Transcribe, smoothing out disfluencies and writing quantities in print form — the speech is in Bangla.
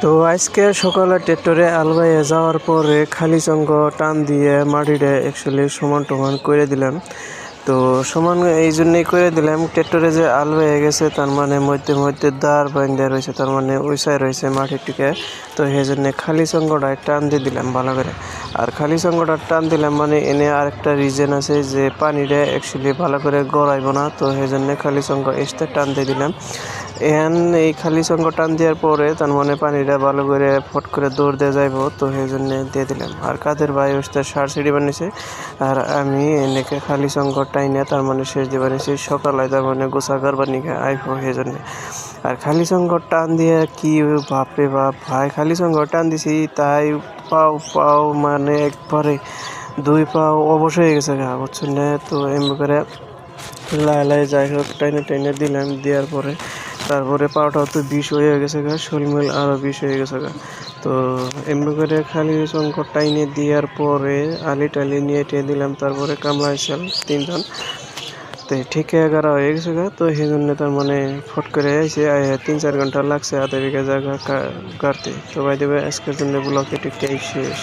তো আজকে সকালে ট্রেক্টরে আলবাইয়ে যাওয়ার পরে খালি চঙ্গ টান দিয়ে মাটিটা অ্যাকচুয়ালি সমান টমান করে দিলাম। তো সমান এই জন্যই করে দিলাম, ট্রেক্টরে যে আলবাইয়ে গেছে তার মানে মধ্যে মধ্যে দাঁড় বাইন্দা রয়েছে, তার মানে ওই সাইড রয়েছে মাটির টিকে। তো সেই জন্য খালি চঙ্গটা টান দিয়ে দিলাম ভালো করে। আর খালি চঙ্গটা টান দিলাম মানে এনে আরেকটা রিজন আছে যে পানিটা অ্যাকচুয়ালি ভালো করে গড়াইব না, তো সেই জন্য খালি চঙ্গ এসতে টান দিয়ে দিলাম। এই খালি চঙ্গ টান দেওয়ার পরে তার মানে পানিটা ভালো করে ফট করে দৌড় দিয়ে যাইব, তো সেই জন্য দিয়ে দিলাম। আর কাদের ভাই ওস্তে সার সিঁড়ি বানিয়েছে আর আমি এনেকে খালি চঙ্গ টাইনে তার মানে শেষ দিয়ে বানিয়েছি সকালে, তার মানে গোছাগার বানিয়ে আইব সেই জন্যে। আর খালি চঙ্গ টান দিয়ে কি বাপরে বাপ ভাই, খালি চঙ্গ টান দিছি তাই পাও পাও মানে একবারে 2 পাও অবশ হয়ে গেছে গা, বুঝছেন না? তো এমনি করে লাই যাই হোক টাইনে টাইনে দিলাম, দেওয়ার পরে তারপরে পাওয়াটাও তো বিষ হয়ে গেছে গা, শোলমেল আরও বিষ হয়ে গেছে গা। তো এমনি করে খালি চঙ্ক টাইনে দেওয়ার পরে আলি টালি নিয়ে টেয়ে দিলাম, তারপরে কামলা এসেল 3 জন। তো ঠিক 11 হয়ে গেছে গা, তো সেই জন্য তার মানে ফট করে আইসে 3-4 ঘন্টা লাগছে আধা বিঘা জায়গা কাটতে। তো ভাই দেবে আজকের জন্য ব্লগ এটি শেষ।